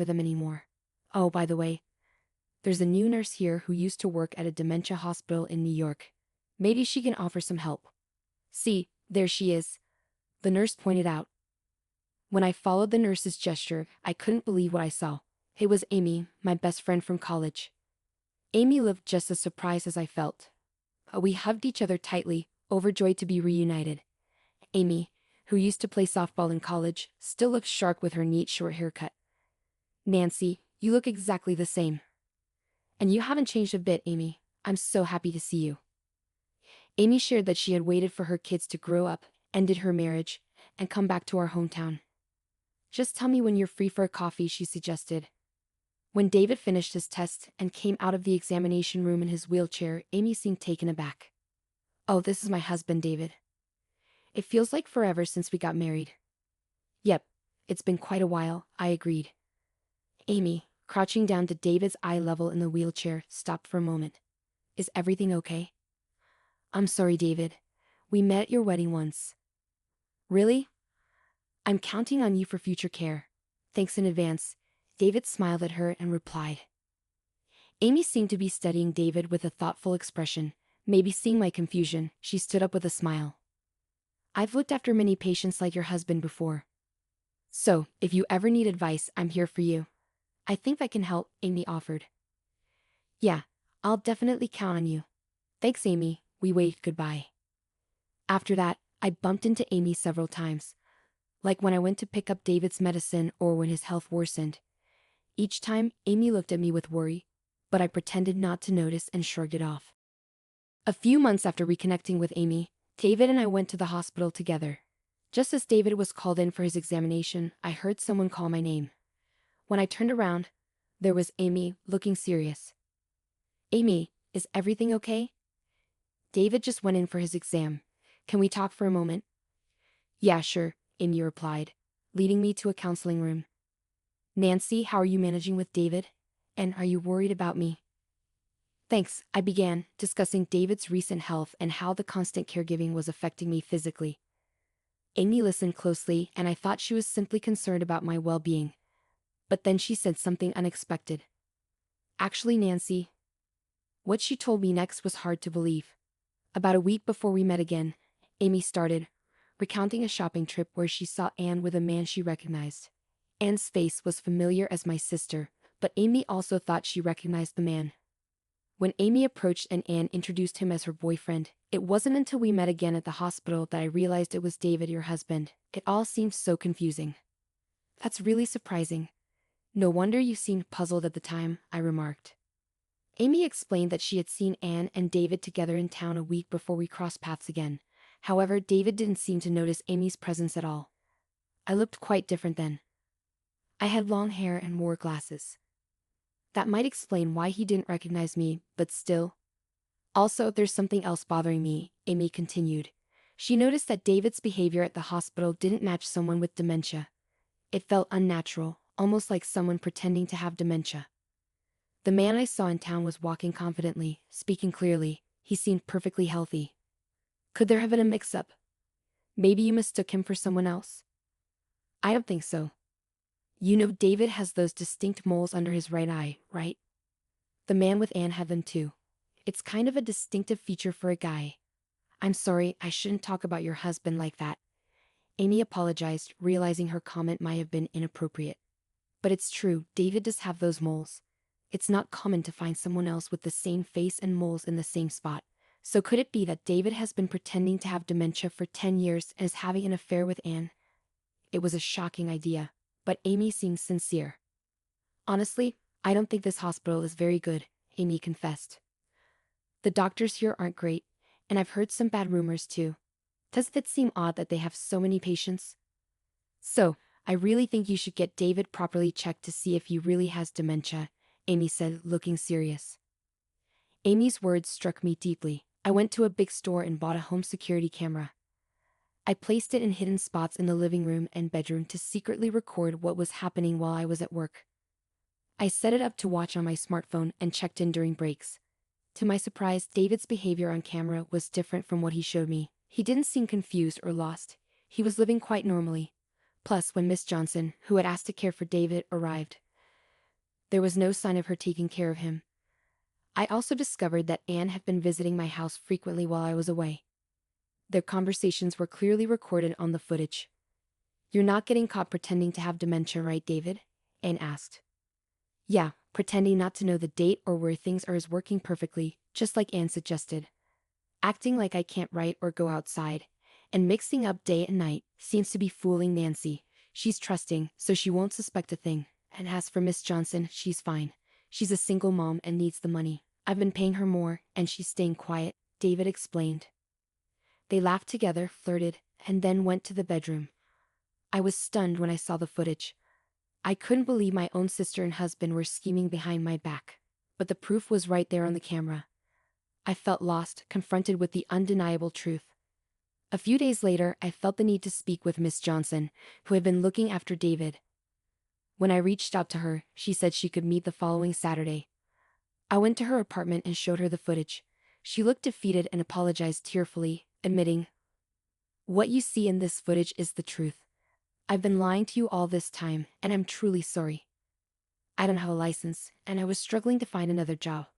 with them anymore. Oh, by the way, there's a new nurse here who used to work at a dementia hospital in New York. Maybe she can offer some help. See, there she is, the nurse pointed out. When I followed the nurse's gesture, I couldn't believe what I saw. It was Amy, my best friend from college. Amy looked just as surprised as I felt. We hugged each other tightly, overjoyed to be reunited. Amy, who used to play softball in college, still looked sharp with her neat short haircut. Nancy, you look exactly the same. And you haven't changed a bit, Amy. I'm so happy to see you. Amy shared that she had waited for her kids to grow up, ended her marriage, and come back to our hometown. Just tell me when you're free for a coffee, she suggested. When David finished his test and came out of the examination room in his wheelchair, Amy seemed taken aback. Oh, this is my husband, David. It feels like forever since we got married. Yep, it's been quite a while, I agreed. Amy, crouching down to David's eye level in the wheelchair, stopped for a moment. Is everything okay? I'm sorry, David. We met at your wedding once. Really? I'm counting on you for future care. Thanks in advance. David smiled at her and replied. Amy seemed to be studying David with a thoughtful expression. Maybe seeing my confusion, she stood up with a smile. I've looked after many patients like your husband before. So, if you ever need advice, I'm here for you. I think I can help, Amy offered. Yeah, I'll definitely count on you. Thanks, Amy. We waved goodbye. After that, I bumped into Amy several times. Like when I went to pick up David's medicine or when his health worsened. Each time, Amy looked at me with worry, but I pretended not to notice and shrugged it off. A few months after reconnecting with Amy, David and I went to the hospital together. Just as David was called in for his examination, I heard someone call my name. When I turned around, there was Amy, looking serious. Amy, is everything okay? David just went in for his exam. Can we talk for a moment? Yeah, sure, Amy replied, leading me to a counseling room. Nancy, how are you managing with David? And are you worried about me? Thanks, I began, discussing David's recent health and how the constant caregiving was affecting me physically. Amy listened closely, and I thought she was simply concerned about my well-being. But then she said something unexpected. Actually, Nancy. What she told me next was hard to believe. About a week before we met again, Amy started, recounting a shopping trip where she saw Anne with a man she recognized. Anne's face was familiar as my sister, but Amy also thought she recognized the man. When Amy approached and Anne introduced him as her boyfriend, it wasn't until we met again at the hospital that I realized it was David, your husband. It all seemed so confusing. That's really surprising. No wonder you seemed puzzled at the time, I remarked. Amy explained that she had seen Anne and David together in town a week before we crossed paths again. However, David didn't seem to notice Amy's presence at all. I looked quite different then. I had long hair and wore glasses. That might explain why he didn't recognize me, but still. Also, there's something else bothering me, Amy continued. She noticed that David's behavior at the hospital didn't match someone with dementia. It felt unnatural, almost like someone pretending to have dementia. The man I saw in town was walking confidently, speaking clearly. He seemed perfectly healthy. Could there have been a mix-up? Maybe you mistook him for someone else? I don't think so. You know, David has those distinct moles under his right eye, right? The man with Anne had them too. It's kind of a distinctive feature for a guy. I'm sorry, I shouldn't talk about your husband like that. Amy apologized, realizing her comment might have been inappropriate. But it's true, David does have those moles. It's not common to find someone else with the same face and moles in the same spot. So could it be that David has been pretending to have dementia for 10 years and is having an affair with Anne? It was a shocking idea, but Amy seemed sincere. Honestly, I don't think this hospital is very good, Amy confessed. The doctors here aren't great, and I've heard some bad rumors too. Doesn't it seem odd that they have so many patients? So, I really think you should get David properly checked to see if he really has dementia, Amy said, looking serious. Amy's words struck me deeply. I went to a big store and bought a home security camera. I placed it in hidden spots in the living room and bedroom to secretly record what was happening while I was at work. I set it up to watch on my smartphone and checked in during breaks. To my surprise, David's behavior on camera was different from what he showed me. He didn't seem confused or lost. He was living quite normally. Plus, when Miss Johnson, who had asked to care for David, arrived, There was no sign of her taking care of him. I also discovered that Anne had been visiting my house frequently while I was away. Their conversations were clearly recorded on the footage. "You're not getting caught pretending to have dementia, right, David?" Anne asked. "Yeah, pretending not to know the date or where things are is working perfectly, just like Anne suggested. Acting like I can't write or go outside, and mixing up day and night, seems to be fooling Nancy. She's trusting, so she won't suspect a thing. And as for Miss Johnson, she's fine. She's a single mom and needs the money. I've been paying her more, and she's staying quiet," David explained. They laughed together, flirted, and then went to the bedroom. I was stunned when I saw the footage. I couldn't believe my own sister and husband were scheming behind my back. But the proof was right there on the camera. I felt lost, confronted with the undeniable truth. A few days later, I felt the need to speak with Miss Johnson, who had been looking after David. When I reached out to her, she said she could meet the following Saturday. I went to her apartment and showed her the footage. She looked defeated and apologized tearfully, admitting, "What you see in this footage is the truth. I've been lying to you all this time, and I'm truly sorry. I don't have a license, and I was struggling to find another job.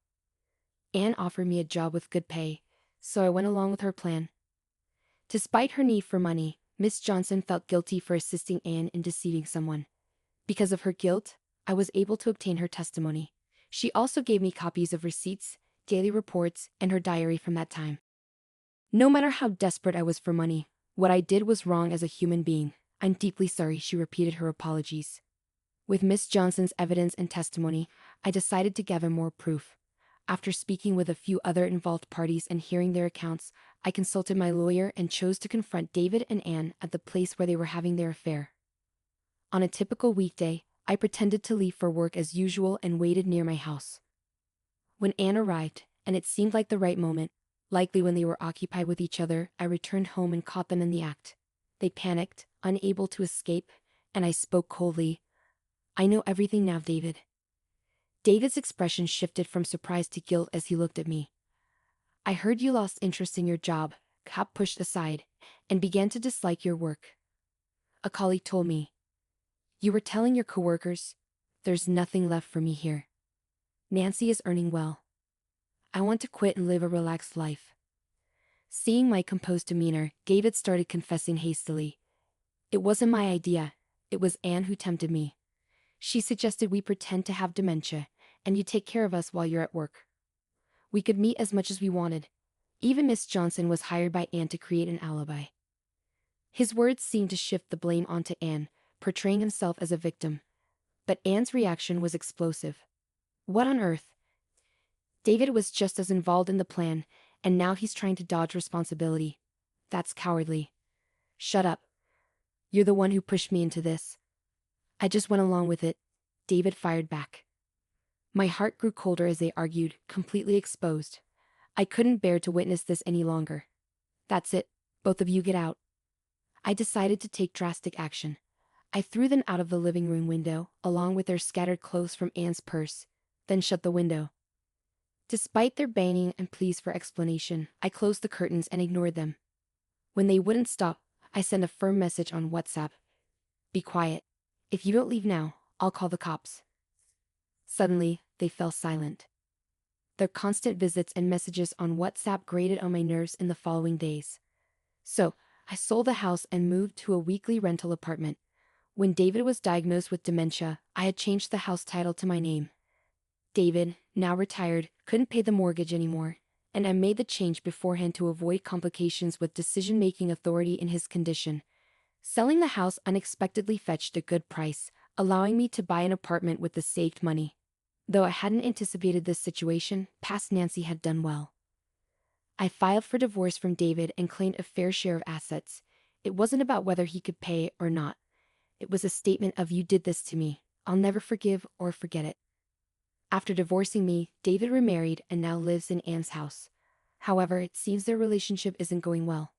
Anne offered me a job with good pay, so I went along with her plan." Despite her need for money, Miss Johnson felt guilty for assisting Anne in deceiving someone. Because of her guilt, I was able to obtain her testimony. She also gave me copies of receipts, daily reports, and her diary from that time. No matter how desperate I was for money, what I did was wrong as a human being. "I'm deeply sorry," she repeated her apologies. With Miss Johnson's evidence and testimony, I decided to gather more proof. After speaking with a few other involved parties and hearing their accounts, I consulted my lawyer and chose to confront David and Anne at the place where they were having their affair. On a typical weekday, I pretended to leave for work as usual and waited near my house. When Anne arrived, and it seemed like the right moment, likely when they were occupied with each other, I returned home and caught them in the act. They panicked, unable to escape, and I spoke coldly. "I know everything now, David." David's expression shifted from surprise to guilt as he looked at me. "I heard you lost interest in your job, got pushed aside, and began to dislike your work. A colleague told me. You were telling your coworkers, 'There's nothing left for me here. Nancy is earning well. I want to quit and live a relaxed life.'" Seeing my composed demeanor, David started confessing hastily. "It wasn't my idea. It was Anne who tempted me. She suggested we pretend to have dementia, and you take care of us while you're at work. We could meet as much as we wanted. Even Miss Johnson was hired by Anne to create an alibi." His words seemed to shift the blame onto Anne, portraying himself as a victim. But Anne's reaction was explosive. "What on earth? David was just as involved in the plan, and now he's trying to dodge responsibility. That's cowardly. Shut up. You're the one who pushed me into this." "I just went along with it," David fired back. My heart grew colder as they argued, completely exposed. I couldn't bear to witness this any longer. "That's it, both of you get out." I decided to take drastic action. I threw them out of the living room window, along with their scattered clothes from Anne's purse, then shut the window. Despite their banging and pleas for explanation, I closed the curtains and ignored them. When they wouldn't stop, I sent a firm message on WhatsApp. "Be quiet. If you don't leave now, I'll call the cops." Suddenly, they fell silent. Their constant visits and messages on WhatsApp grated on my nerves in the following days. So, I sold the house and moved to a weekly rental apartment. When David was diagnosed with dementia, I had changed the house title to my name. David, now retired, couldn't pay the mortgage anymore, and I made the change beforehand to avoid complications with decision-making authority in his condition. Selling the house unexpectedly fetched a good price, allowing me to buy an apartment with the saved money. Though I hadn't anticipated this situation, past Nancy had done well. I filed for divorce from David and claimed a fair share of assets. It wasn't about whether he could pay or not. It was a statement of, "You did this to me. I'll never forgive or forget it." After divorcing me, David remarried and now lives in Anne's house. However, it seems their relationship isn't going well.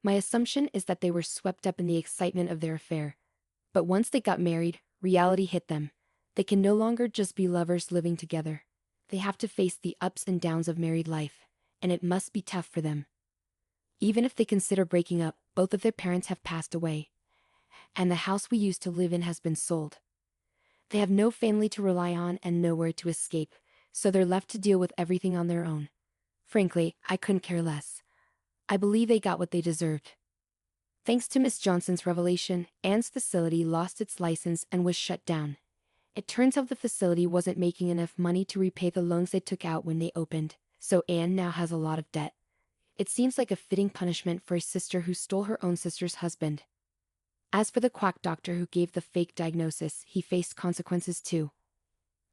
My assumption is that they were swept up in the excitement of their affair. But once they got married, reality hit them. They can no longer just be lovers living together. They have to face the ups and downs of married life, and it must be tough for them. Even if they consider breaking up, both of their parents have passed away, and the house we used to live in has been sold. They have no family to rely on and nowhere to escape, so they're left to deal with everything on their own. Frankly, I couldn't care less. I believe they got what they deserved. Thanks to Miss Johnson's revelation, Anne's facility lost its license and was shut down. It turns out the facility wasn't making enough money to repay the loans they took out when they opened, so Anne now has a lot of debt. It seems like a fitting punishment for a sister who stole her own sister's husband. As for the quack doctor who gave the fake diagnosis, he faced consequences too.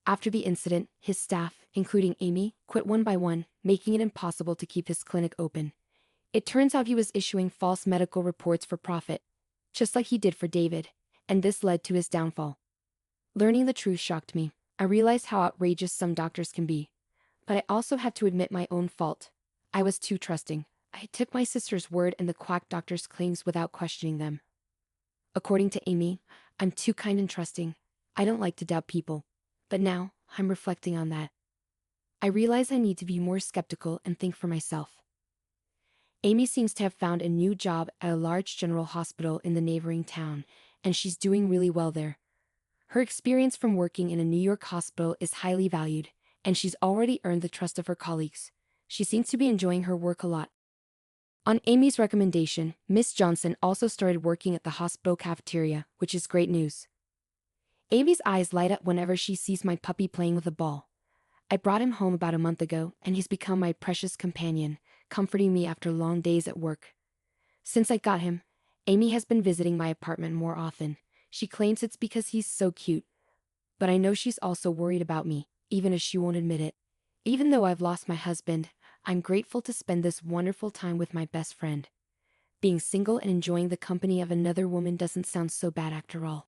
After the incident, his staff, including Amy, quit one by one, making it impossible to keep his clinic open. It turns out he was issuing false medical reports for profit, just like he did for David, and this led to his downfall. Learning the truth shocked me. I realized how outrageous some doctors can be. But I also had to admit my own fault. I was too trusting. I took my sister's word and the quack doctor's claims without questioning them. According to Amy, I'm too kind and trusting. I don't like to doubt people. But now, I'm reflecting on that. I realize I need to be more skeptical and think for myself. Amy seems to have found a new job at a large general hospital in the neighboring town, and she's doing really well there. Her experience from working in a New York hospital is highly valued, and she's already earned the trust of her colleagues. She seems to be enjoying her work a lot. On Amy's recommendation, Miss Johnson also started working at the hospital cafeteria, which is great news. Amy's eyes light up whenever she sees my puppy playing with a ball. I brought him home about a month ago, and he's become my precious companion, comforting me after long days at work. Since I got him, Amy has been visiting my apartment more often. She claims it's because he's so cute. But I know she's also worried about me, even if she won't admit it. Even though I've lost my husband, I'm grateful to spend this wonderful time with my best friend. Being single and enjoying the company of another woman doesn't sound so bad after all.